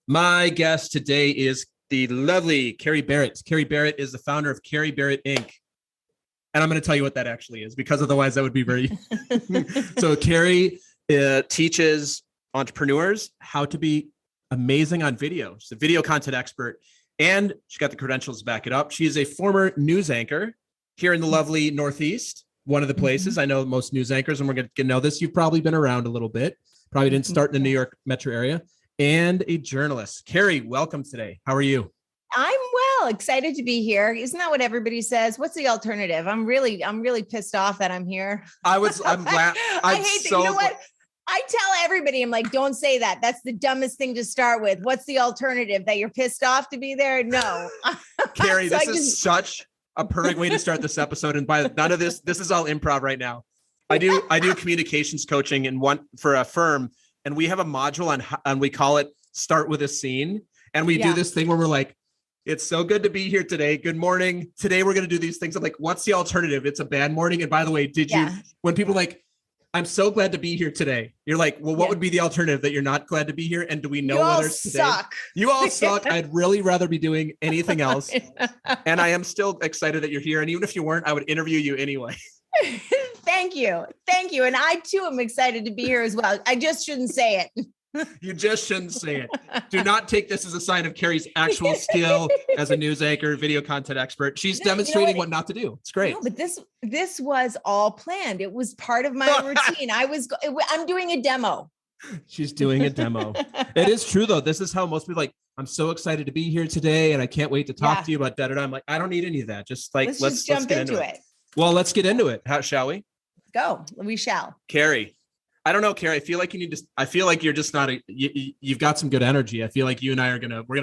My guest today is the lovely Kerry Barrett. Kerry Barrett is the founder of Kerry Barrett Inc. And I'm going to tell you what that actually is, because otherwise that would be very... So Kerry teaches entrepreneurs how to be amazing on video. She's a video content expert, and she's got the credentials to back it up. She is a former news anchor here in the lovely Northeast, one of the places. I know most news anchors, and we're going to know this. You've probably been around a little bit. Probably didn't start in the New York metro area. And a journalist. Kerry, welcome today. How are you? I'm well, excited to be here. Isn't that what everybody says? What's the alternative? I'm really pissed off that I'm here. I'm glad. I hate that. You know what? I tell everybody, I'm like, don't say that. That's the dumbest thing to start with. What's the alternative? That you're pissed off to be there? No. Kerry, this is such a perfect way to start this episode. And by none of this is all improv right now. I do communications coaching for a firm. And we have a module on we call it Start with a Scene. And we do this thing where we're like, it's so good to be here today. Good morning. Today we're going to do these things. I'm like, what's the alternative? It's a bad morning. And by the way, when people like, I'm so glad to be here today. You're like, well, what would be the alternative that you're not glad to be here? And do we know whether it's today? You all suck. I'd really rather be doing anything else. And I am still excited that you're here. And even if you weren't, I would interview you anyway. Thank you. And I too am excited to be here as well. I just shouldn't say it. You just shouldn't say it. Do not take this as a sign of Kerry's actual skill as a news anchor, video content expert. She's demonstrating what not to do. It's great. No, but this was all planned. It was part of my routine. I'm doing a demo. She's doing a demo. It is true though. This is how most people I'm so excited to be here today. And I can't wait to talk to you about da-da-da. I'm like, I don't need any of that. Let's jump into it. Well, let's get into it. How shall we? Go. We shall. Kerry. I don't know, Kerry. I feel like you're just not you've got some good energy. I feel like you and I we're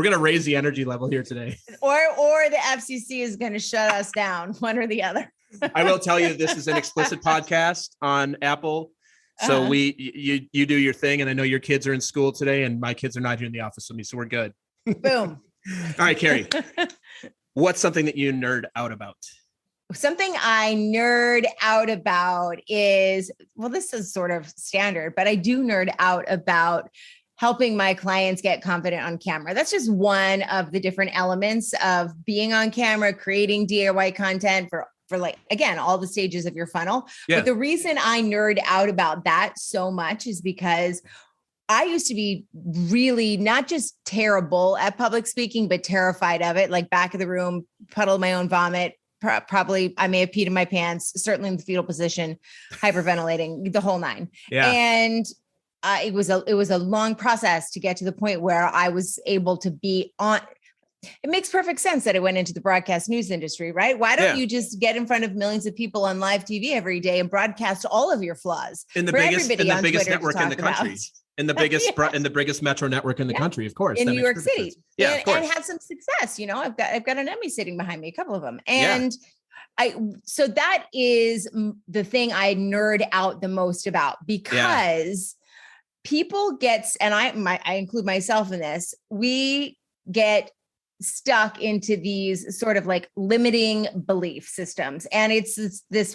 gonna raise the energy level here today. Or the FCC is going to shut us down, one or the other. I will tell you, this is an explicit podcast on Apple. So you do your thing. And I know your kids are in school today and my kids are not here in the office with me. So we're good. Boom. All right, Kerry, what's something that you nerd out about? Something I nerd out about is, well, this is sort of standard, but I do nerd out about helping my clients get confident on camera. That's just one of the different elements of being on camera, creating DIY content for like, again, all the stages of your funnel. Yeah. But the reason I nerd out about that so much is because I used to be really not just terrible at public speaking, but terrified of it, like back of the room, puddle of my own vomit. Probably I may have peed in my pants, certainly in the fetal position, hyperventilating, the whole nine. Yeah. And it was a long process to get to the point where I was able to be on. It makes perfect sense that I went into the broadcast news industry, right? Why don't you just get in front of millions of people on live TV every day and broadcast all of your flaws in the biggest network in the country? In the biggest metro network in the country, of course. In New York City. Yeah, of course. And have some success. You know, I've got an Emmy sitting behind me, a couple of them. And so that is the thing I nerd out the most about, because people and I include myself in this, we get stuck into these sort of like limiting belief systems. And it's this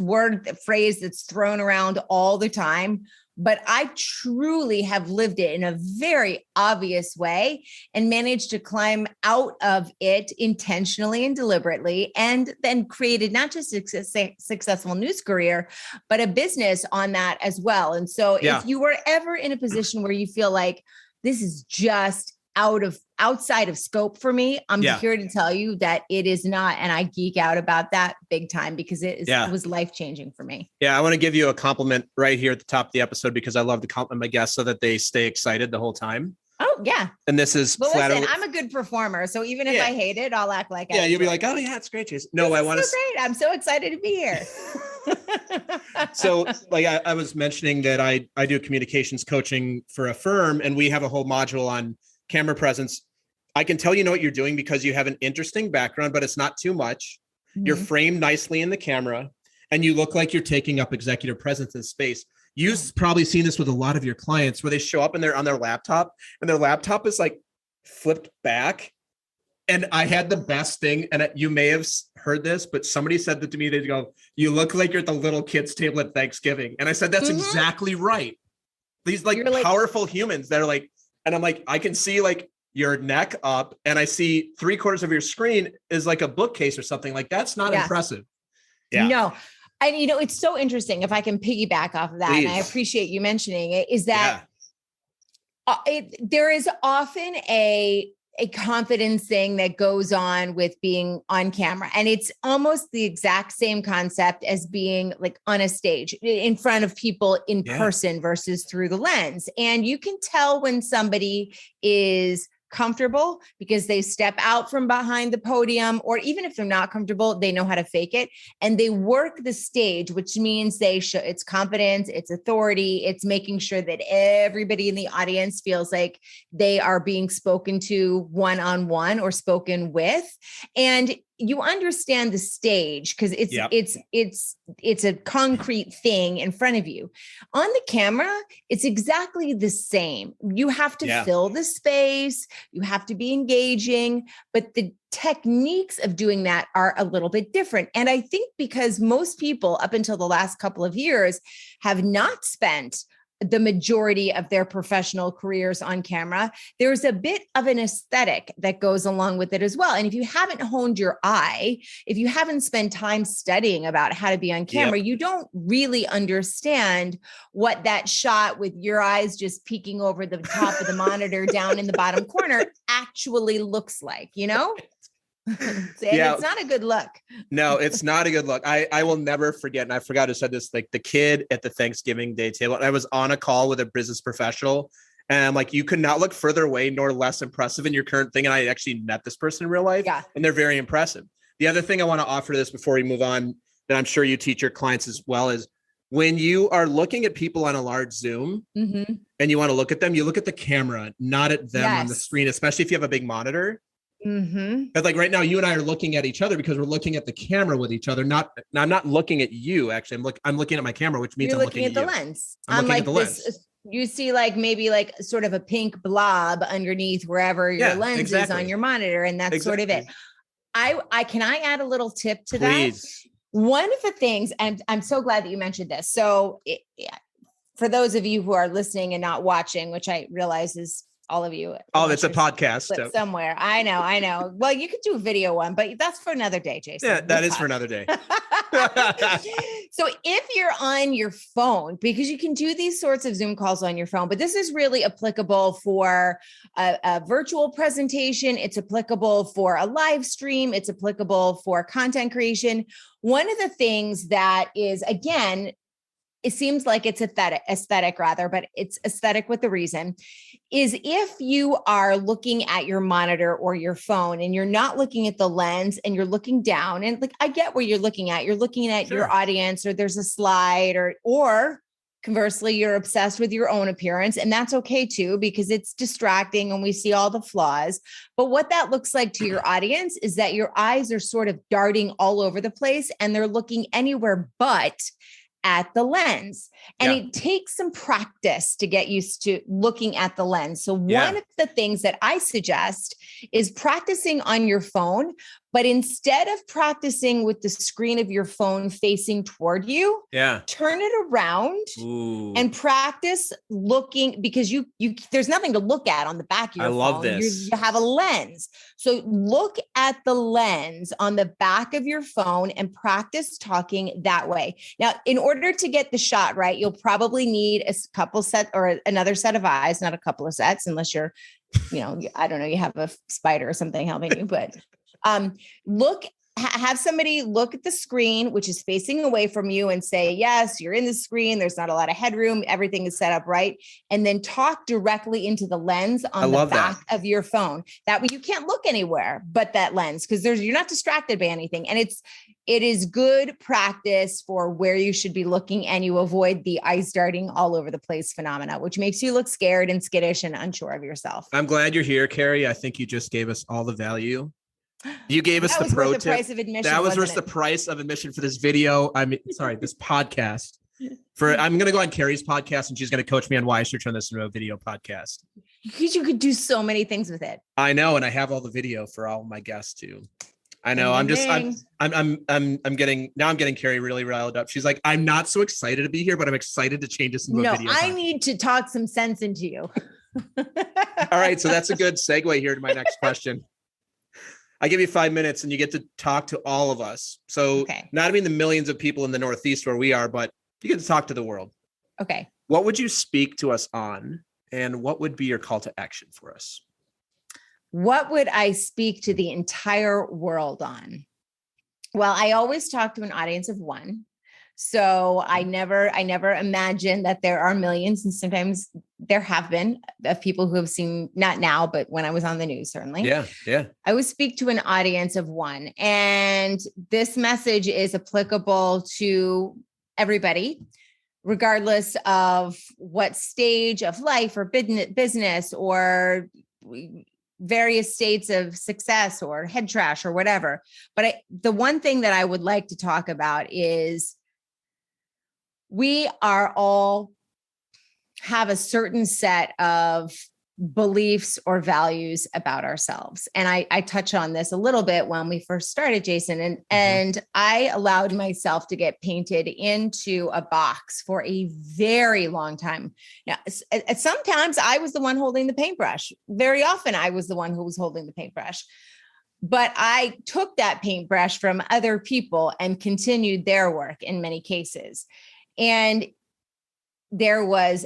phrase that's thrown around all the time. But I truly have lived it in a very obvious way and managed to climb out of it intentionally and deliberately, and then created not just a successful news career, but a business on that as well. And so if you were ever in a position where you feel like this is just outside of scope for me, I'm here to tell you that it is not. And I geek out about that big time because it was life-changing for me. Yeah. I want to give you a compliment right here at the top of the episode, because I love to compliment my guests so that they stay excited the whole time. Oh yeah. And this is listen, I'm a good performer. So even if I hate it, I'll act like you'll be like, oh yeah, it's great, Jason. No, I want to. Great. I'm so excited to be here. So like I was mentioning that I do communications coaching for a firm, and we have a whole module on camera presence. I can tell you know what you're doing because you have an interesting background, but it's not too much. Mm-hmm. You're framed nicely in the camera and you look like you're taking up executive presence in space. You've probably seen this with a lot of your clients where they show up and they're on their laptop and their laptop is like flipped back. And I had the best thing, and you may have heard this, but somebody said that to me. They go, "You look like you're at the little kids' table at Thanksgiving." And I said, "That's exactly right." These like powerful humans that are like, And I'm like, I can see like your neck up and I see 3/4 of your screen is like a bookcase or something. Like that's not impressive. Yeah. No. And it's so interesting if I can piggyback off of that. Please. And I appreciate you mentioning it, is that there is often a confidence thing that goes on with being on camera. And it's almost the exact same concept as being like on a stage in front of people in person versus through the lens. And you can tell when somebody is comfortable because they step out from behind the podium, or even if they're not comfortable, they know how to fake it and they work the stage, which means they show it's confidence, it's authority, it's making sure that everybody in the audience feels like they are being spoken to one-on-one or spoken with. And you understand the stage because it's a concrete thing in front of you. On the camera, it's exactly the same. You have to fill the space, you have to be engaging, but the techniques of doing that are a little bit different. And I think because most people up until the last couple of years have not spent the majority of their professional careers on camera, there's a bit of an aesthetic that goes along with it as well. And if you haven't honed your eye, if you haven't spent time studying about how to be on camera, you don't really understand what that shot with your eyes just peeking over the top of the monitor down in the bottom corner actually looks like, It's not a good look. No, it's not a good look. I will never forget. And I forgot to say this, like the kid at the Thanksgiving Day table, I was on a call with a business professional and I'm like, you could not look further away nor less impressive in your current thing. And I actually met this person in real life and they're very impressive. The other thing I want to offer this before we move on, that I'm sure you teach your clients as well, is when you are looking at people on a large Zoom and you want to look at them, you look at the camera, not at them on the screen, especially if you have a big monitor. But like right now, you and I are looking at each other because we're looking at the camera with each other. I'm not looking at you. Actually, I'm looking at my camera, which means I'm looking at the you. lens. I'm looking at the lens. You see like maybe like sort of a pink blob underneath wherever your lens is on your monitor. And that's sort of it. Can I add a little tip to that? One of the things, and I'm so glad that you mentioned this. So for those of you who are listening and not watching, which I realize is all of you. Oh, it's a podcast somewhere. I know. Well, you could do a video one, but that's for another day, Jason. Yeah, that is for another day. So if you're on your phone, because you can do these sorts of Zoom calls on your phone, but this is really applicable for a virtual presentation. It's applicable for a live stream. It's applicable for content creation. One of the things that is, again, it seems like it's aesthetic rather, but it's aesthetic with a reason, is if you are looking at your monitor or your phone and you're not looking at the lens and you're looking down, and like, I get where you're looking at your audience, or there's a slide, or conversely, you're obsessed with your own appearance, and that's okay too, because it's distracting and we see all the flaws. But what that looks like to your audience is that your eyes are sort of darting all over the place and they're looking anywhere but at the lens. And it takes some practice to get used to looking at the lens. So one of the things that I suggest is practicing on your phone, but instead of practicing with the screen of your phone facing toward you, turn it around and practice looking, because you there's nothing to look at on the back of your phone. I love this. You have a lens. So look at the lens on the back of your phone and practice talking that way. Now, in order to get the shot right, you'll probably need a couple set or another set of eyes, not a couple of sets, unless you're, I don't know, you have a spider or something helping you, but have somebody look at the screen, which is facing away from you, and say, yes, you're in the screen. There's not a lot of headroom. Everything is set up right. And then talk directly into the lens on the back of your phone. That way you can't look anywhere but that lens, because you're not distracted by anything. And it is good practice for where you should be looking, and you avoid the eyes darting all over the place phenomena, which makes you look scared and skittish and unsure of yourself. I'm glad you're here, Kerry. I think you just gave us all the value. You gave us the pro tip. That was worth the price of admission for this video. This podcast. I'm going to go on Kerry's podcast, and she's going to coach me on why I should turn this into a video podcast. Because you could do so many things with it. I know, and I have all the video for all my guests too. I know. I'm getting Kerry really riled up. She's like, I'm not so excited to be here, but I'm excited to change this into a video. I need to talk some sense into you. All right. So that's a good segue here to my next question. I give you 5 minutes and you get to talk to all of us. So not even the millions of people in the Northeast where we are, but you get to talk to the world. Okay. What would you speak to us on, and what would be your call to action for us? What would I speak to the entire world on? Well, I always talk to an audience of one. So I never imagine that there are millions, and sometimes there have been of people who have seen, not now, but when I was on the news, certainly. Yeah. I would speak to an audience of one. And this message is applicable to everybody, regardless of what stage of life or business or various states of success or head trash or whatever. But the one thing that I would like to talk about is we are all have a certain set of beliefs or values about ourselves. And I touch on this a little bit when we first started, Jason, and I allowed myself to get painted into a box for a very long time. Now, sometimes I was the one holding the paintbrush. Very often I was the one who was holding the paintbrush. But I took that paintbrush from other people and continued their work in many cases. And there were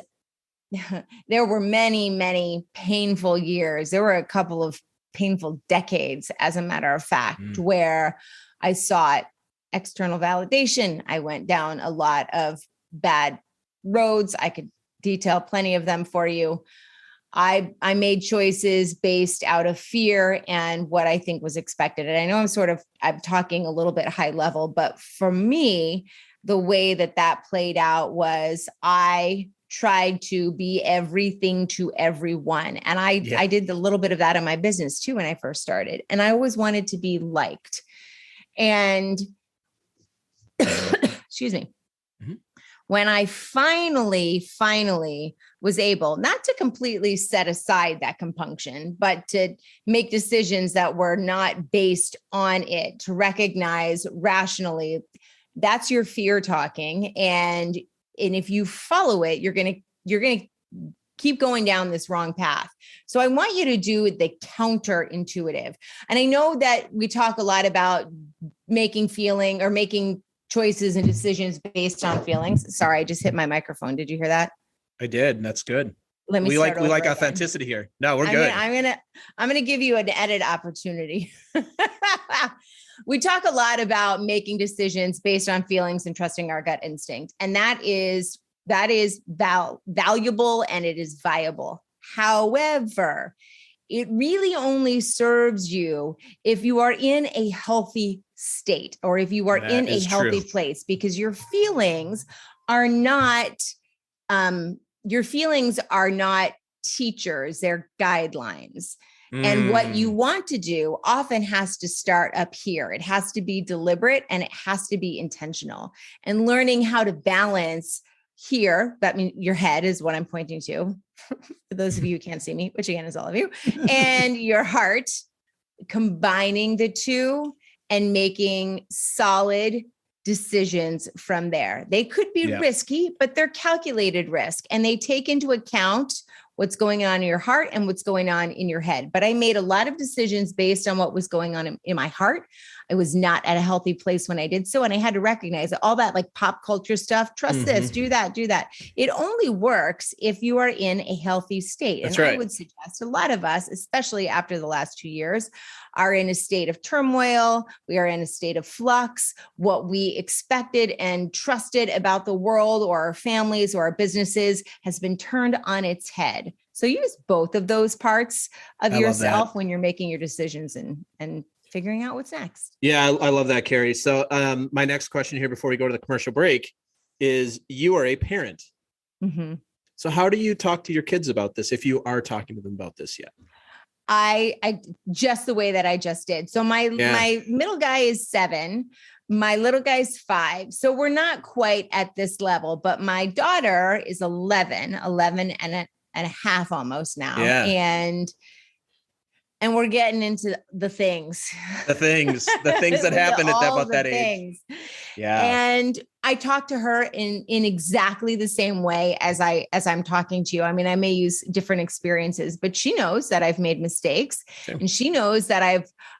many, many painful years. There were a couple of painful decades, as a matter of fact, where I sought external validation. I went down a lot of bad roads. I could detail plenty of them for you. I made choices based out of fear and what I think was expected. And I know I'm talking a little bit high level, but for me, the way that played out was I tried to be everything to everyone. And I did a little bit of that in my business too when I first started. And I always wanted to be liked. And excuse me. When I finally was able not to completely set aside that compunction, but to make decisions that were not based on it, to recognize rationally, that's your fear talking. And if you follow it, you're going to keep going down this wrong path. So I want you to do the counterintuitive. And I know that we talk a lot about making choices and decisions based on feelings. Sorry, I just hit my microphone. Did you hear that? I did. That's good. We like authenticity here. No, we're good. I'm gonna give you an edit opportunity. We talk a lot about making decisions based on feelings and trusting our gut instinct, and that is valuable and it is viable. However, it really only serves you if you are in a healthy state or if you are in a healthy place, because your feelings are not teachers, they're guidelines. And what you want to do often has to start up here. It has to be deliberate and it has to be intentional. And learning how to balance here, that means your head is what I'm pointing to, for those of you who can't see me, which again is all of you, and your heart, combining the two and making solid decisions from there. They could be risky, but they're calculated risk, and they take into account what's going on in your heart and what's going on in your head. But I made a lot of decisions based on what was going on in my heart. I was not at a healthy place when I did so. And I had to recognize that all that like pop culture stuff, trust this, do that. It only works if you are in a healthy state. That's and right. I would suggest a lot of us, especially after the last 2 years, are in a state of turmoil. We are in a state of flux. What we expected and trusted about the world or our families or our businesses has been turned on its head. So use both of those parts of yourself when you're making your decisions and figuring out what's next. Yeah, I love that, Kerry. So my next question here before we go to the commercial break is, you are a parent. Mm-hmm. So how do you talk to your kids about this, if you are talking to them about this yet? I just the way that I just did. So my middle guy is 7. My little guy's 5. So we're not quite at this level, but my daughter is 11 and a half almost now. Yeah. And we're getting into the things that happen at that age. Yeah. And I talk to her in exactly the same way as I'm talking to you. I mean, I may use different experiences, but she knows that I've made mistakes, and she knows that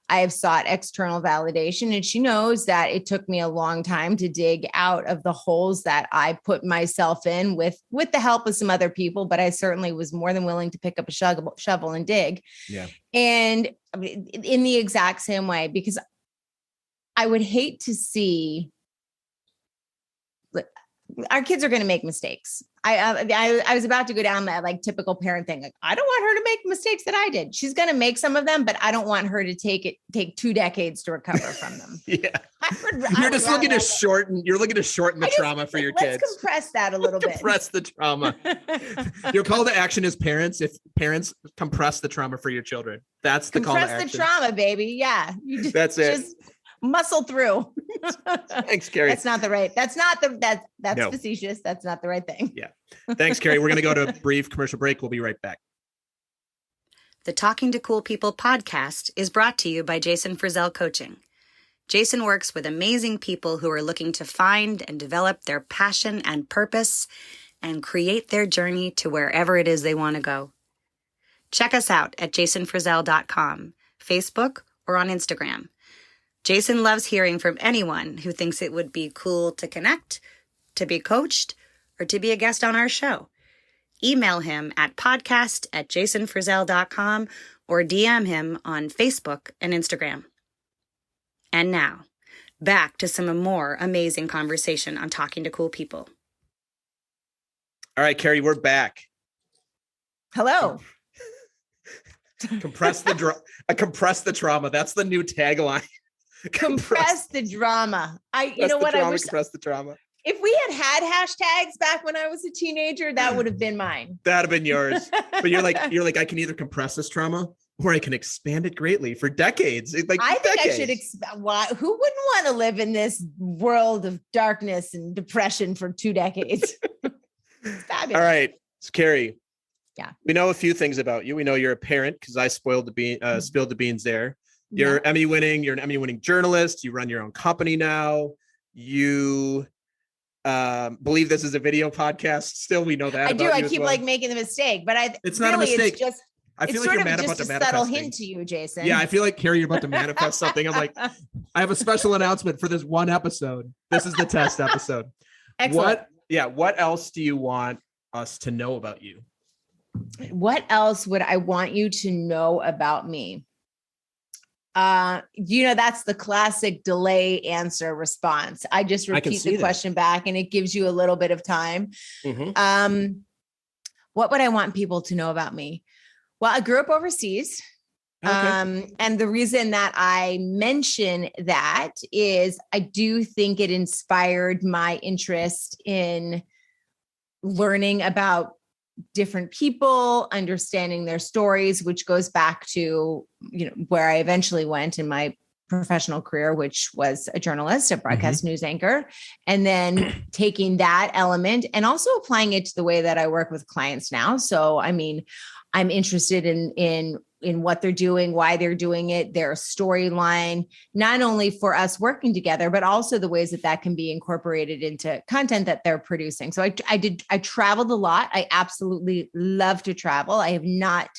I've sought external validation, and she knows that it took me a long time to dig out of the holes that I put myself in with the help of some other people, but I certainly was more than willing to pick up a shovel and dig. Yeah. And in the exact same way, because I would hate to see our kids are going to make mistakes. I was about to go down that like typical parent thing. Like, I don't want her to make mistakes that I did. She's going to make some of them, but I don't want her to take 2 decades to recover from them. Yeah. You're looking to shorten the trauma for your kids. Let's compress that a little bit. Compress the trauma. Your call to action as parents, if parents compress the trauma for your children, that's the call to action. Compress the trauma, baby. Yeah. That's it. Just muscle through. Thanks, Kerry. That's facetious. That's not the right thing. Yeah. Thanks, Kerry. We're going to go to a brief commercial break. We'll be right back. The Talking to Cool People podcast is brought to you by Jason Frizzell Coaching. Jason works with amazing people who are looking to find and develop their passion and purpose and create their journey to wherever it is they want to go. Check us out at jasonfrizzell.com, Facebook, or on Instagram. Jason loves hearing from anyone who thinks it would be cool to connect, to be coached, or to be a guest on our show. Email him at podcast@jasonfrizzell.com or DM him on Facebook and Instagram. And now, back to some more amazing conversation on Talking to Cool People. All right, Kerry, we're back. Hello. Compress the trauma. That's the new tagline. Compress the drama. Compress the trauma. If we had hashtags back when I was a teenager, that would have been mine. That'd have been yours. But you're like, I can either compress this trauma or I can expand it greatly for decades. I think I should who wouldn't want to live in this world of darkness and depression for 2 decades? Fabulous. All right. So Kerry. Yeah. We know a few things about you. We know you're a parent because I spilled the beans there. You're an Emmy-winning journalist. You run your own company now. You believe this is a video podcast. Still, we know that. I do. I keep making the mistake, but it's not a mistake. It's just, I feel like you're mad about the manifesting. Subtle hint to you, Jason. Yeah, I feel like Kerry, you're about to manifest something. I'm like, I have a special announcement for this one episode. This is the test episode. Excellent. What else do you want us to know about you? What else would I want you to know about me? That's the classic delay answer response. I just repeat the question back and it gives you a little bit of time. Mm-hmm. What would I want people to know about me? Well, I grew up overseas. Okay. And the reason that I mention that is I do think it inspired my interest in learning about different people, understanding their stories, which goes back to, where I eventually went in my professional career, which was a journalist, a broadcast news anchor, and then taking that element and also applying it to the way that I work with clients now. So, I mean, I'm interested in what they're doing, why they're doing it, their storyline, not only for us working together, but also the ways that can be incorporated into content that they're producing. So I traveled a lot. I absolutely love to travel. I have not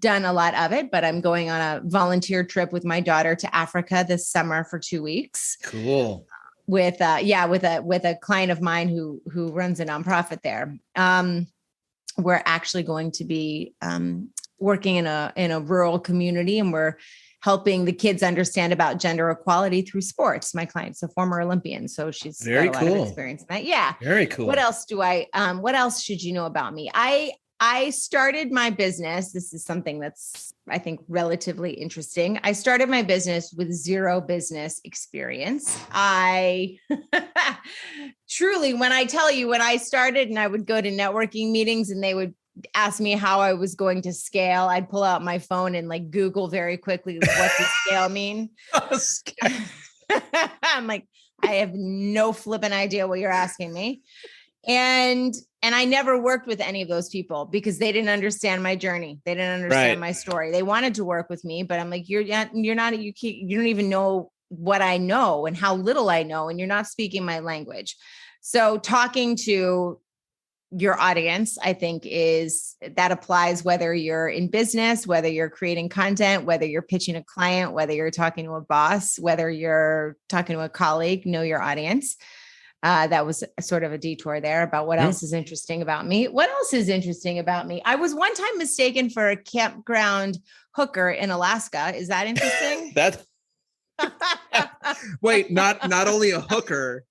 done a lot of it, but I'm going on a volunteer trip with my daughter to Africa this summer for 2 weeks. Cool. With a client of mine who runs a nonprofit there. We're actually going to be working in a rural community, and we're helping the kids understand about gender equality through sports. My client's a former Olympian, so she's got a lot of experience in that. Yeah. Very cool. What else what else should you know about me? I started my business. This is something that's, I think, relatively interesting. I started my business with 0 business experience. I truly, when I tell you, when I started and I would go to networking meetings and they would ask me how I was going to scale, I'd pull out my phone and Google very quickly, what does scale mean? I'm like, I have no flipping idea what you're asking me. And I never worked with any of those people because they didn't understand my journey. They didn't understand my story. They wanted to work with me, but I'm like, you don't even know what I know and how little I know, and you're not speaking my language. So talking to your audience, I think that applies whether you're in business, whether you're creating content, whether you're pitching a client, whether you're talking to a boss, whether you're talking to a colleague. Know your audience. That was sort of a detour there about what else is interesting about me. What else is interesting about me? I was one time mistaken for a campground hooker in Alaska. Is that interesting? Wait, not only a hooker,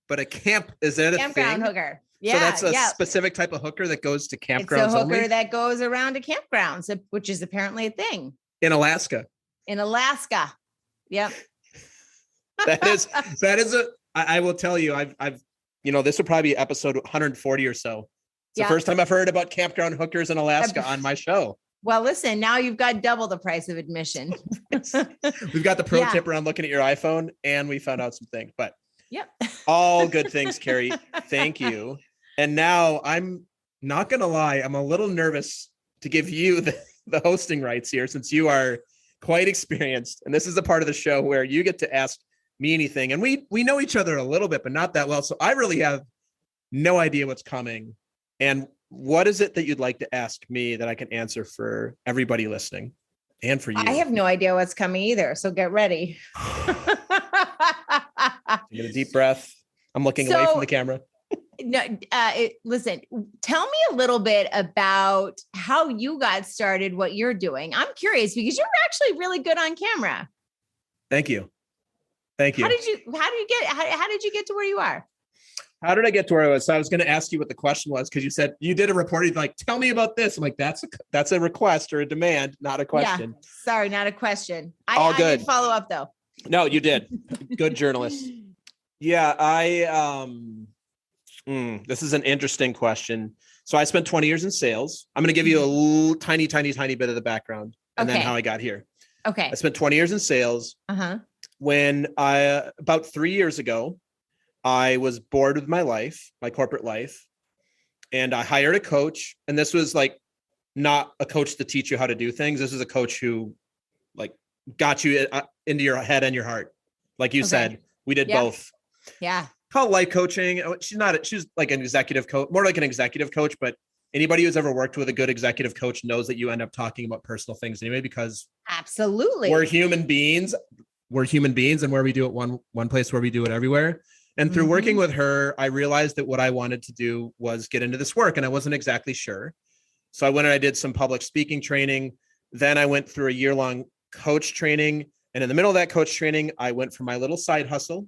but a camp. Is that a campground thing? Hooker? Yeah, so that's a specific type of hooker that goes to campgrounds. It's a hooker only? that goes around to campgrounds, which is apparently a thing in Alaska. Yep. that is I will tell you, I've this will probably be episode 140 or so. It's the first time I've heard about campground hookers in Alaska on my show. Well, listen, now you've got double the price of admission. We've got the pro tip around looking at your iPhone, and we found out some things, but yep. All good things, Kerry. Thank you. And now I'm not going to lie. I'm a little nervous to give you the hosting rights here, since you are quite experienced. And this is the part of the show where you get to ask me anything. And we know each other a little bit, but not that well. So I really have no idea what's coming. And what is it that you'd like to ask me that I can answer for everybody listening and for you? I have no idea what's coming either. So get ready. Get a deep breath. I'm looking away from the camera. No, listen, tell me a little bit about how you got started, what you're doing. I'm curious because you're actually really good on camera. Thank you. How did you get to where you are? How did I get to where I was? So I was going to ask you what the question was, because you said you did a report. You're like, tell me about this. I'm like, that's a request or a demand, not a question. Yeah, sorry, not a question. All good. I did follow up though. No, you did. Good journalist. Yeah, this is an interesting question. So I spent 20 years in sales. I'm going to give you a little, tiny bit of the background and then how I got here. Okay. I spent 20 years in sales. When about 3 years ago, I was bored with my corporate life, and I hired a coach. And this was like not a coach to teach you how to do things. This is a coach who like got you into your head and your heart. Like you said, we did both. Yeah. Called life coaching. She's like an executive coach, more like an executive coach, but anybody who's ever worked with a good executive coach knows that you end up talking about personal things anyway, because absolutely we're human beings. And where we do it one place, where we do it everywhere. And through working with her, I realized that what I wanted to do was get into this work, and I wasn't exactly sure. So I went and I did some public speaking training. Then I went through a year-long coach training. And in the middle of that coach training, I went for my little side hustle.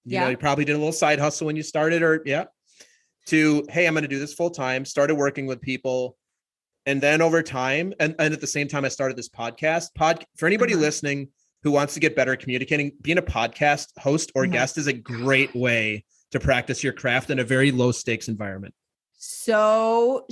You know, you probably did a little side hustle when you started, to, hey, I'm going to do this full time, started working with people. And then over time, and at the same time, I started this podcast. For anybody listening who wants to get better at communicating, being a podcast host or guest is a great way to practice your craft in a very low stakes environment. So,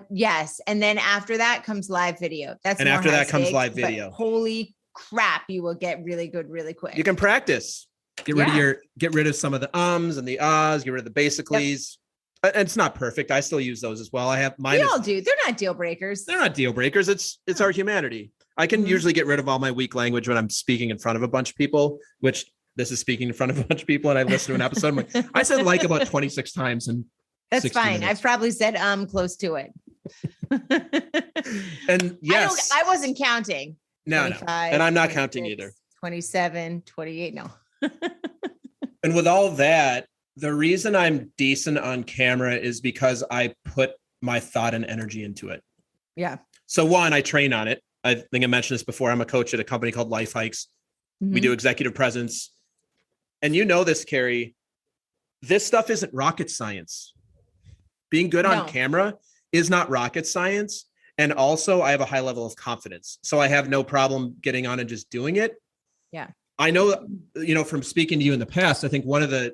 yes. And then after that comes live video. Live video. Holy crap. You will get really good really quick. You can practice. Get rid of some of the ums and the ahs, get rid of the basicallys. Yep. It's not perfect. I still use those as well. I have mine. We all do. They're not deal breakers. They're not deal breakers. It's our humanity. I can usually get rid of all my weak language when I'm speaking in front of a bunch of people, which this is speaking in front of a bunch of people. And I listened to an episode. I'm like, I said like about 26 times. And that's fine. Minutes. I've probably said close to it. And yes, I wasn't counting. No. And I'm not counting either. 27, 28. No. And with all that, the reason I'm decent on camera is because I put my thought and energy into it. Yeah. So one, I train on it. I think I mentioned this before. I'm a coach at a company called Life Hikes. We do executive presence. And you know this, Kerry, this stuff isn't rocket science. Being good on camera is not rocket science. And also I have a high level of confidence. So I have no problem getting on and just doing it. Yeah. I know, from speaking to you in the past, I think one of the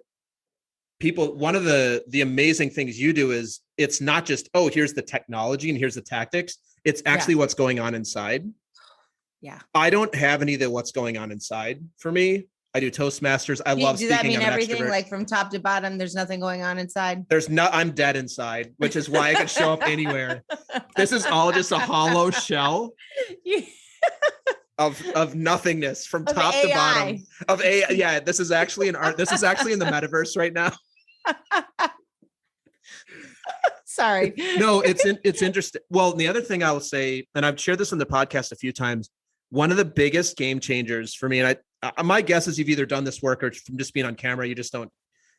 amazing things you do is it's not just, oh, here's the technology and here's the tactics. It's actually what's going on inside. Yeah. I don't have any of the what's going on inside for me. I do Toastmasters. I love speaking. Does that mean everything, like from top to bottom, there's nothing going on inside? I'm dead inside, which is why I can show up anywhere. This is all just a hollow shell. of nothingness from Of top to AI. bottom of AI. Yeah, this is actually an art. This is actually in the metaverse right now. Sorry. No, it's interesting. Well, the other thing I will say, and I've shared this on the podcast a few times, one of the biggest game changers for me, and my guess is you've either done this work or from just being on camera, you just don't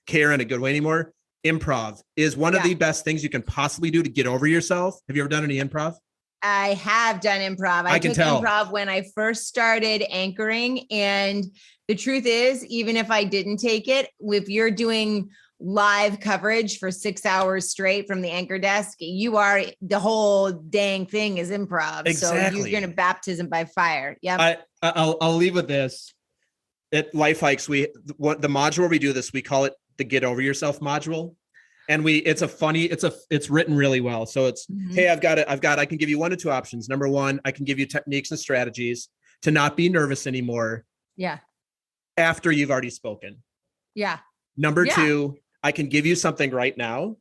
care in a good way anymore. Improv is one of the best things you can possibly do to get over yourself. Have you ever done any improv? I have done improv. I can took tell. improv when I first started anchoring. And the truth is, even if I didn't take it, if you're doing live coverage for 6 hours straight from the anchor desk, the whole dang thing is improv. Exactly. So you're going to baptism by fire. Yeah. I'll leave with this. At Life Hikes, the module where we do this, we call it the Get Over Yourself module. And it's written really well. So it's, hey, I can give you 1 to 2 options. Number 1, I can give you techniques and strategies to not be nervous anymore. Yeah. After you've already spoken. Yeah. Number 2, I can give you something right now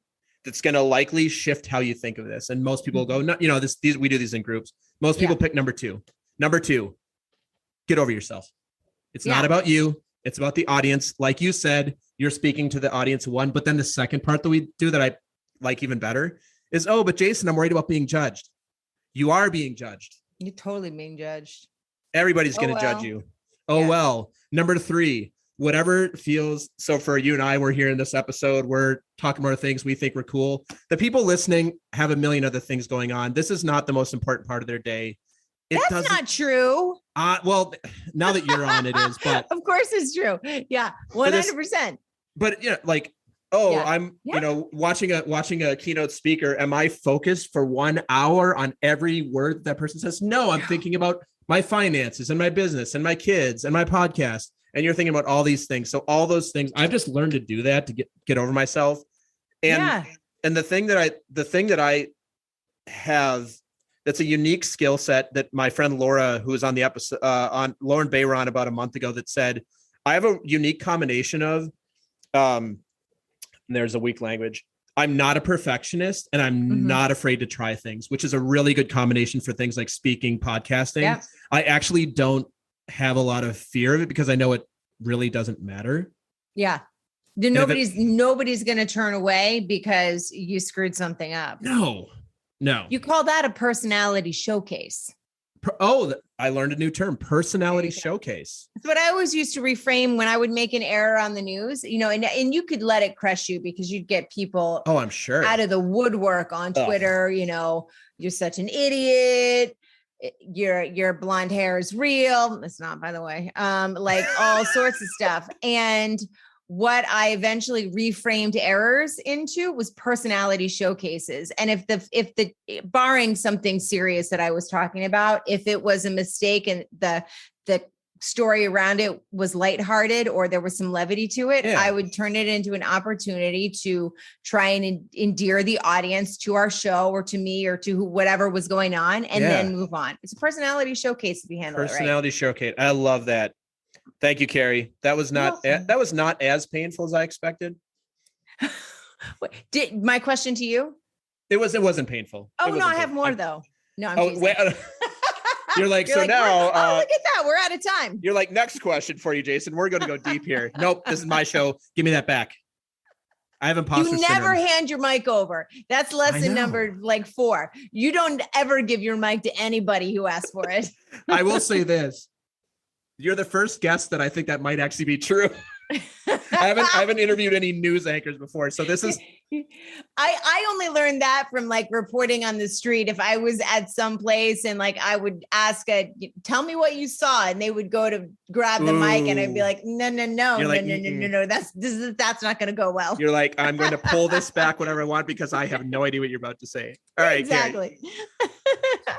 that's going to likely shift how you think of this. And most people go, no, we do these in groups. Most people pick number 2. Number 2, get over yourself. It's not about you. It's about the audience. Like you said, you're speaking to the audience 1, but then the second part that we do that I like even better is, oh, but Jason, I'm worried about being judged. You are being judged. You're totally being judged. Everybody's going to judge you. Well. Number 3, whatever feels. So for you and I, we're here in this episode, we're talking about things we think we're cool. The people listening have a million other things going on. This is not the most important part of their day. That's not true. Well, now that you're on, it is, but of course it's true. Yeah. 100%. But I'm, watching a keynote speaker. Am I focused for 1 hour on every word that person says? No, I'm thinking about my finances and my business and my kids and my podcast. And you're thinking about all these things. So all those things, I've just learned to do that to get over myself. And the thing that I have, that's a unique skill set that my friend Laura, who was on the episode, on Lauren Bayron about a month ago, that said, I have a unique combination of, there's a weak language. I'm not a perfectionist and I'm not afraid to try things, which is a really good combination for things like speaking, podcasting. Yeah. I actually don't have a lot of fear of it because I know it really doesn't matter. Yeah. Nobody's going to turn away because you screwed something up. No. You call that a personality showcase. I learned a new term, personality showcase. That's what I always used to reframe when I would make an error on the news, and you could let it crush you because you'd get people, I'm sure, out of the woodwork on Twitter. You're such an idiot. Your blonde hair is real. It's not, by the way, like all sorts of stuff. And what I eventually reframed errors into was personality showcases. And if the barring something serious that I was talking about, if it was a mistake and the story around it was lighthearted or there was some levity to it, I would turn it into an opportunity to try and endear the audience to our show or to me or to whatever was going on and then move on. It's a personality showcase if you handle it right. Personality showcase. I love that. Thank you, Kerry. That was not as painful as I expected. My question to you? It wasn't painful. Oh, no, I have more though. No, I'm teasing. You're like, so now, look at that. We're out of time. You're like, next question for you, Jason. We're going to go deep here. Nope. This is my show. Give me that back. I have imposter syndrome. You never hand your mic over. That's lesson number 4. You don't ever give your mic to anybody who asks for it. I will say this. You're the first guest that I think that might actually be true. I haven't interviewed any news anchors before. So this is, I only learned that from reporting on the street. If I was at some place and I would ask tell me what you saw. And they would go to grab the mic and I'd be like, no. That's not going to go well. You're like, I'm going to pull this back whenever I want because I have no idea what you're about to say. All right. Exactly.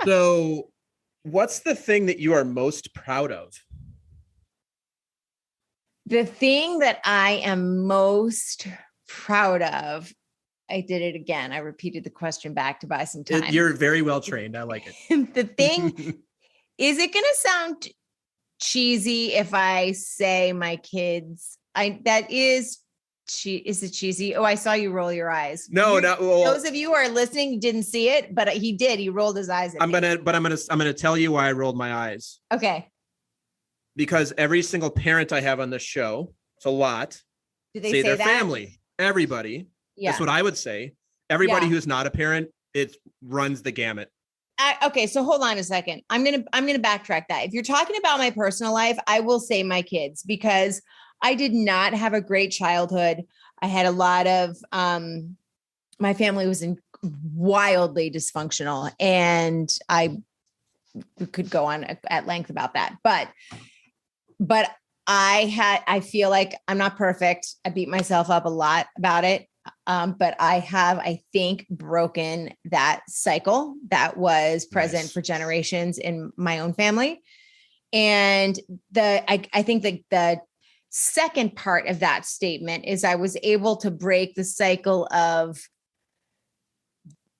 So what's the thing that you are most proud of? The thing that I am most proud of, I did it again. I repeated the question back to buy some time. You're very well trained. I like it. The thing, is it going to sound cheesy if I say my kids? That is is it cheesy? Oh, I saw you roll your eyes. No. Well, those of you who are listening didn't see it, but he did. He rolled his eyes. I'm gonna tell you why I rolled my eyes. Okay. Because every single parent I have on this show, it's a lot. Do they say their that? family? Everybody. Yeah. That's what I would say. Everybody who's not a parent, it runs the gamut. Okay, so hold on a second. I'm gonna backtrack that. If you're talking about my personal life, I will say my kids, because I did not have a great childhood. I had a lot of my family was wildly dysfunctional, and I could go on at length about that. But I feel like I'm not perfect. I beat myself up a lot about it. But I have, I think, broken that cycle that was present for generations in my own family. And I think the second part of that statement is I was able to break the cycle of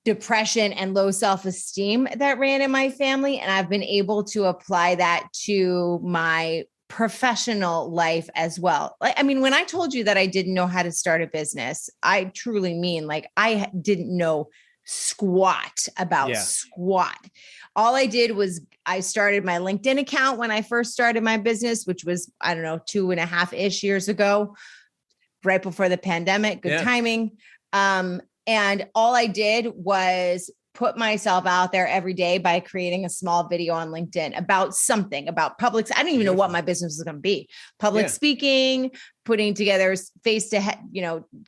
depression and low self-esteem that ran in my family. And I've been able to apply that to my professional life as well. I mean, when I told you that I didn't know how to start a business, I truly mean, like, I didn't know squat about squat. All I did was I started my LinkedIn account when I first started my business, which was, I don't know, 2.5-ish years ago, right before the pandemic. Good timing. And all I did was put myself out there every day by creating a small video on LinkedIn about something, about public. I didn't even know what my business was going to be. Public speaking, putting together face to head,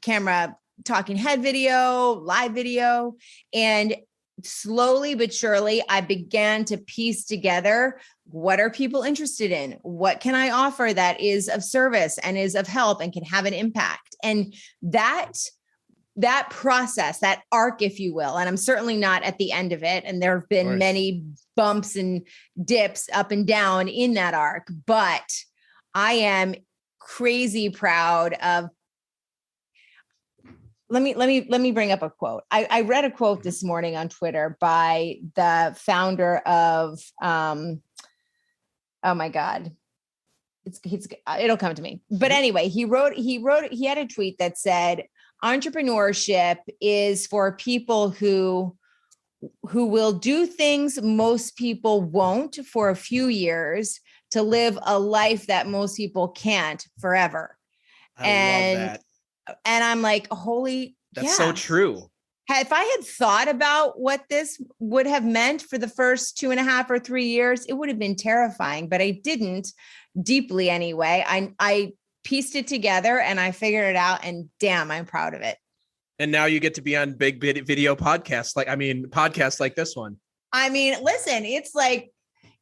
camera, talking head video, live video. And slowly but surely, I began to piece together, what are people interested in? What can I offer that is of service and is of help and can have an impact? And that process, that arc, if you will, and I'm certainly not at the end of it. And there have been many bumps and dips up and down in that arc, but I am crazy proud of. Let me bring up a quote. I read a quote this morning on Twitter by the founder of, oh my God, it'll come to me. But anyway, he had a tweet that said, entrepreneurship is for people who will do things most people won't for a few years to live a life that most people can't forever. I love that. And I'm like, that's so true. If I had thought about what this would have meant for the first 2.5 or 3 years, it would have been terrifying, but I didn't, deeply anyway. I pieced it together and I figured it out, and damn, I'm proud of it. And now you get to be on big video podcasts. Podcasts like this one. I mean, listen, it's right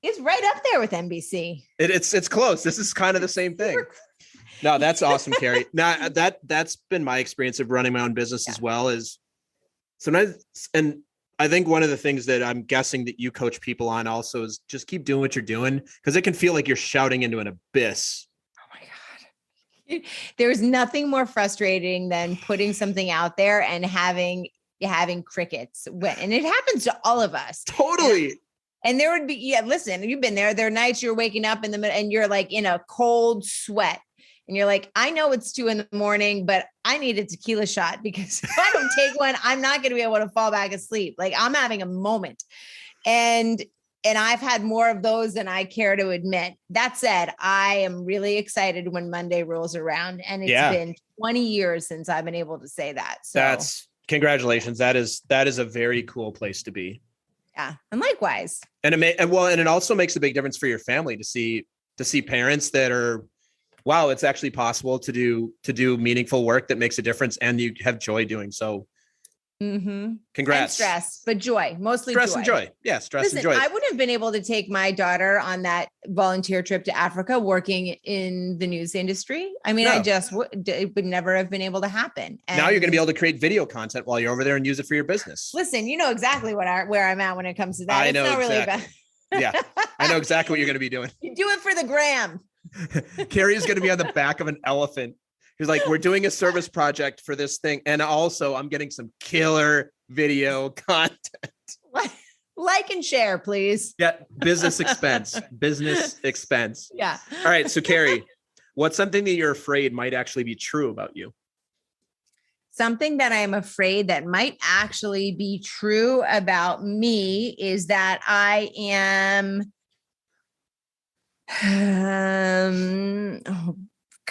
up there with NBC. It's close. This is kind of the same thing. No, that's awesome, Kerry. Now that's been my experience of running my own business as well, is sometimes, and I think one of the things that I'm guessing that you coach people on also is just keep doing what you're doing, because it can feel like you're shouting into an abyss. There's nothing more frustrating than putting something out there and having crickets. And it happens to all of us. Totally. And there would be, listen, you've been there. There are nights you're waking up in the middle and you're like in a cold sweat. And you're like, I know it's 2 a.m, but I need a tequila shot, because if I don't take one, I'm not going to be able to fall back asleep. Like, I'm having a moment. And I've had more of those than I care to admit. That said, I am really excited when Monday rolls around, and it's been 20 years since I've been able to say that. So congratulations. That is a very cool place to be. Yeah. And likewise. And it also makes a big difference for your family to see parents that are, wow, it's actually possible to do meaningful work that makes a difference, and you have joy doing so. Mm-hmm. Congrats. And stress, but joy, mostly stress and joy. Yeah. Stress and joy. I wouldn't have been able to take my daughter on that volunteer trip to Africa working in the news industry. I mean, it would never have been able to happen. And now you're going to be able to create video content while you're over there and use it for your business. Listen, you know exactly where I'm at when it comes to that. I know exactly. Yeah. I know exactly what you're going to be doing. You do it for the gram. Kerry is going to be on the back of an elephant. He's like, we're doing a service project for this thing. And also I'm getting some killer video content. Like and share, please. Yeah. Business expense. Yeah. All right. So Kerry, what's something that you're afraid might actually be true about you? Something that I'm afraid that might actually be true about me is that I am, oh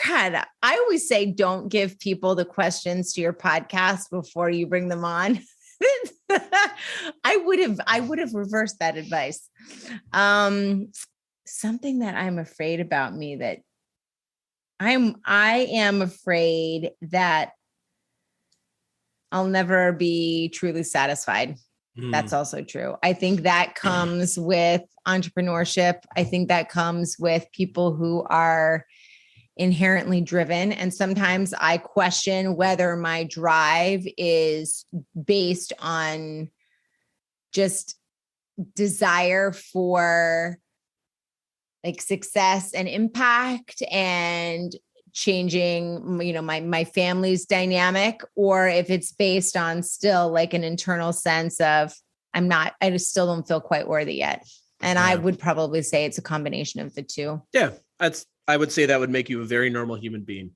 God, I always say, don't give people the questions to your podcast before you bring them on. I would have reversed that advice. Something that I'm afraid about me that I am afraid that I'll never be truly satisfied. That's also true. I think that comes with entrepreneurship. I think that comes with people who are inherently driven. And sometimes I question whether my drive is based on just desire for like success and impact and changing, you know, my family's dynamic, or if it's based on still like an internal sense of I just still don't feel quite worthy yet. And I would probably say it's a combination of the two. Yeah. I would say that would make you a very normal human being.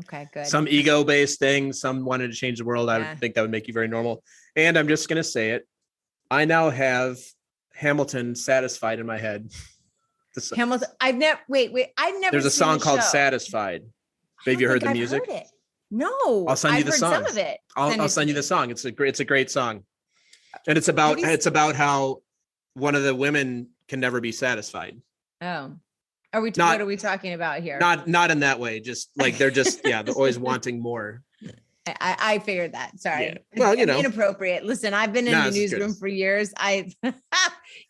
Okay, good. Some ego-based things, some wanted to change the world. I would think that would make you very normal. And I'm just going to say it. I now have Hamilton satisfied in my head. Hamilton. I've never There's a song called show. Satisfied. Have you heard the music? Heard it. No, I'll send you the song. Some of it. I'll send you the song. It's a great song. And it's about how one of the women can never be satisfied. Oh, what are we talking about here? Not in that way. Just like they're always wanting more. I figured that. Sorry. Yeah. Well, inappropriate. Listen, I've been in the newsroom for years.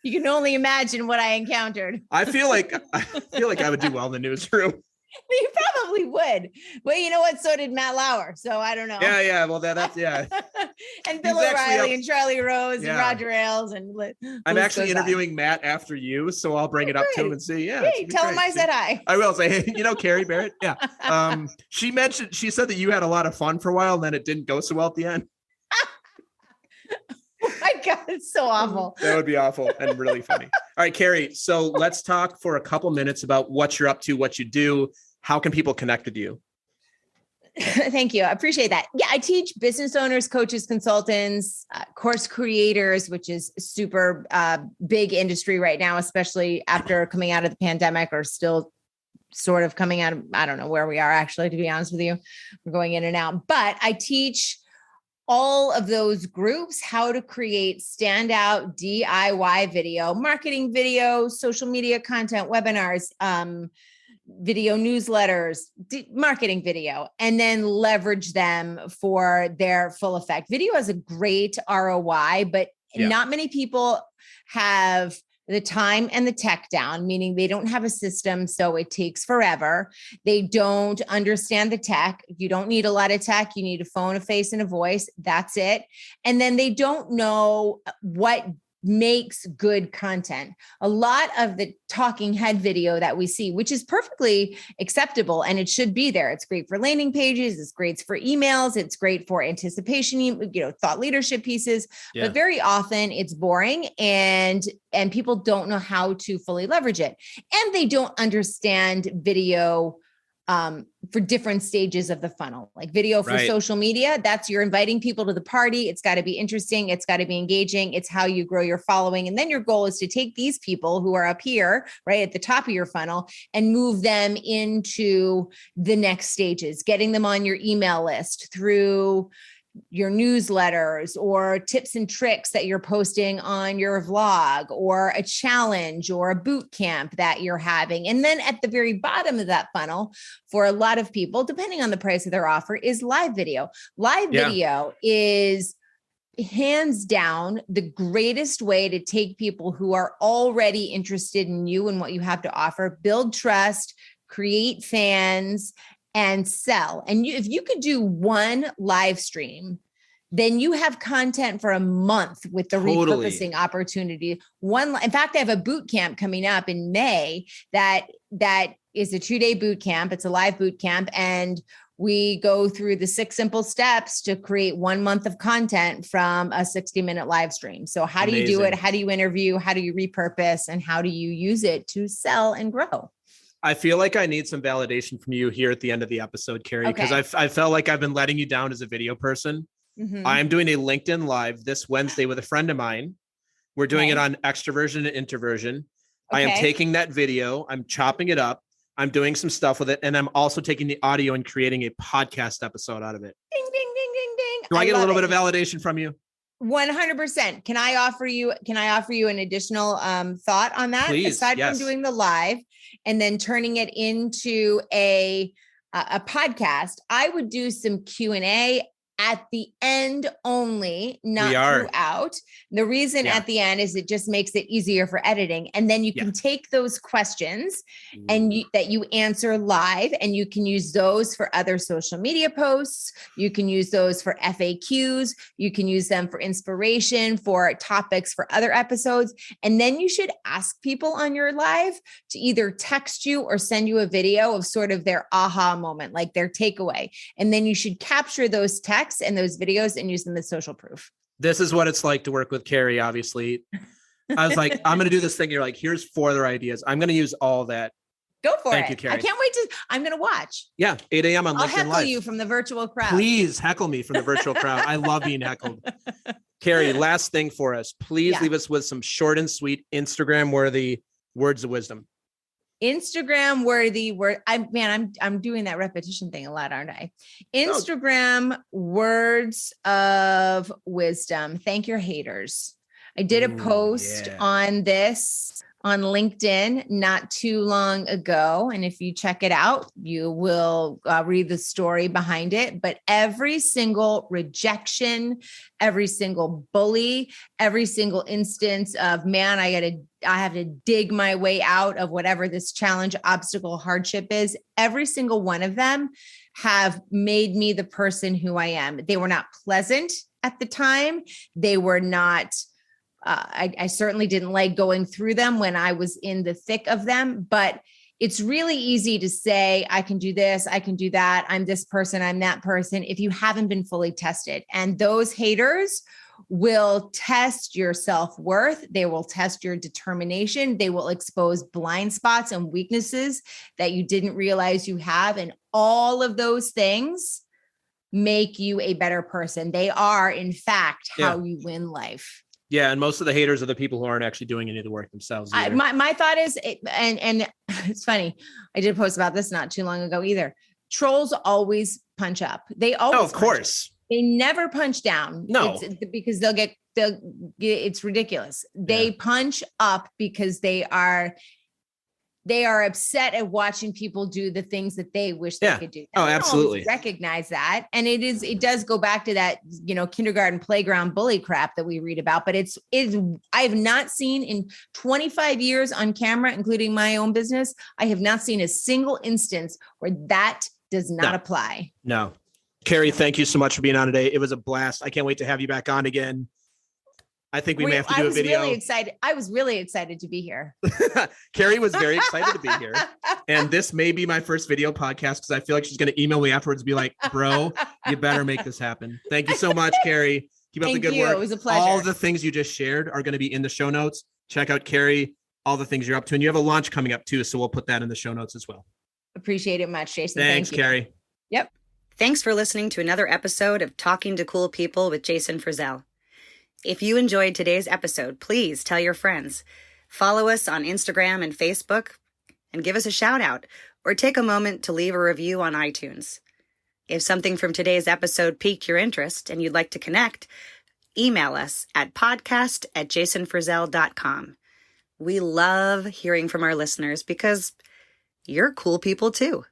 You can only imagine what I encountered. I feel like I would do well in the newsroom. You probably would. Well, you know what? So did Matt Lauer. So I don't know. Yeah. Well, that's. And Bill O'Reilly and Charlie Rose and Roger Ailes and. I'm actually interviewing Matt after you, so I'll bring it up to him and see. Yeah. Hey, tell him I said hi. I will say, hey, Kerry Barrett. Yeah. She said that you had a lot of fun for a while, and then it didn't go so well at the end. Oh my God, it's so awful. That would be awful and really funny. All right, Kerry. So let's talk for a couple minutes about what you're up to, what you do. How can people connect with you? Thank you. I appreciate that. Yeah, I teach business owners, coaches, consultants, course creators, which is super big industry right now, especially after coming out of the pandemic or still sort of coming out of, I don't know where we are actually, to be honest with you. We're going in and out, but I teach all of those groups how to create standout DIY video, marketing video, social media content, webinars, video newsletters, marketing video, and then leverage them for their full effect. Video has a great ROI, but not many people have the time and the tech down, meaning they don't have a system. So it takes forever. They don't understand the tech. You don't need a lot of tech. You need a phone, a face, and a voice. That's it. And then they don't know what makes good content. A lot of the talking head video that we see, which is perfectly acceptable and it should be there. It's great for landing pages. It's great for emails. It's great for anticipation, thought leadership pieces, but very often it's boring and people don't know how to fully leverage it. And they don't understand video for different stages of the funnel, like video for social media. That's you're inviting people to the party. It's got to be interesting. It's got to be engaging. It's how you grow your following. And then your goal is to take these people who are up here, right at the top of your funnel, and move them into the next stages, getting them on your email list through your newsletters or tips and tricks that you're posting on your vlog or a challenge or a boot camp that you're having. And then at the very bottom of that funnel, for a lot of people, depending on the price of their offer, is live video. Live video is hands down the greatest way to take people who are already interested in you and what you have to offer, build trust, create fans, and sell. And if you could do one live stream, then you have content for a month with the repurposing opportunity. In fact, I have a boot camp coming up in May that is a 2-day boot camp. It's a live boot camp. And we go through the 6 simple steps to create 1 month of content from a 60-minute live stream. So how do you do it? How do you interview? How do you repurpose? And how do you use it to sell and grow? I feel like I need some validation from you here at the end of the episode, Kerry, because I felt like I've been letting you down as a video person. Mm-hmm. I'm doing a LinkedIn Live this Wednesday with a friend of mine. We're doing it on extroversion and introversion. I am taking that video. I'm chopping it up. I'm doing some stuff with it. And I'm also taking the audio and creating a podcast episode out of it. Ding, ding, ding, ding, ding. Do I get a little bit of validation from you? 100%. Can I offer you an additional thought on that? Please, aside from doing the live and then turning it into a podcast, I would do some Q&A at the end only, not throughout. The reason at the end is it just makes it easier for editing. And then you can take those questions and that you answer live, and you can use those for other social media posts. You can use those for FAQs. You can use them for inspiration, for topics for other episodes. And then you should ask people on your live to either text you or send you a video of sort of their aha moment, like their takeaway. And then you should capture those texts and those videos and use them as social proof. This is what it's like to work with Kerry, obviously. I was like, I'm going to do this thing. You're like, here's 4 other ideas. I'm going to use all that. Go for it. Thank you, Kerry. I can't wait I'm going to watch. Yeah. 8 a.m. on LinkedIn Live. I'll heckle you from the virtual crowd. Please heckle me from the virtual crowd. I love being heckled. Kerry, last thing for us. Please leave us with some short and sweet Instagram-worthy words of wisdom. Instagram worthy word. I'm doing that repetition thing a lot, aren't I? Instagram words of wisdom. Thank your haters. I did a post on this on LinkedIn not too long ago. And if you check it out, you will read the story behind it. But every single rejection, every single bully, every single instance of, man, I have to dig my way out of whatever this challenge, obstacle, hardship is. Every single one of them have made me the person who I am. They were not pleasant at the time. They were not, I certainly didn't like going through them when I was in the thick of them, but it's really easy to say, I can do this, I can do that. I'm this person, I'm that person, if you haven't been fully tested. And those haters will test your self-worth. They will test your determination. They will expose blind spots and weaknesses that you didn't realize you have. And all of those things make you a better person. They are, in fact, how you win life. Yeah. And most of the haters are the people who aren't actually doing any of the work themselves. My thought is, and it's funny, I did a post about this not too long ago either. Trolls always punch up. They always of course. They never punch down. No, because it's ridiculous. They punch up because they are upset at watching people do the things that they wish they could do. Oh, absolutely. Recognize that. And it does go back to that, kindergarten playground bully crap that we read about, but I have not seen in 25 years on camera, including my own business, I have not seen a single instance where that does not apply. No. Kerry, thank you so much for being on today. It was a blast. I can't wait to have you back on again. I think we may have to do a video. I was really excited to be here. Kerry was very excited to be here. And this may be my first video podcast because I feel like she's going to email me afterwards and be like, bro, you better make this happen. Thank you so much, Kerry. Keep up the good work. It was a pleasure. All the things you just shared are going to be in the show notes. Check out Kerry, all the things you're up to. And you have a launch coming up too. So we'll put that in the show notes as well. Appreciate it much, Jason. Thanks, Thank you. Kerry. Yep. Thanks for listening to another episode of Talking to Cool People with Jason Frizzell. If you enjoyed today's episode, please tell your friends. Follow us on Instagram and Facebook and give us a shout out or take a moment to leave a review on iTunes. If something from today's episode piqued your interest and you'd like to connect, email us at podcast@jasonfrizzell.com. We love hearing from our listeners because you're cool people too.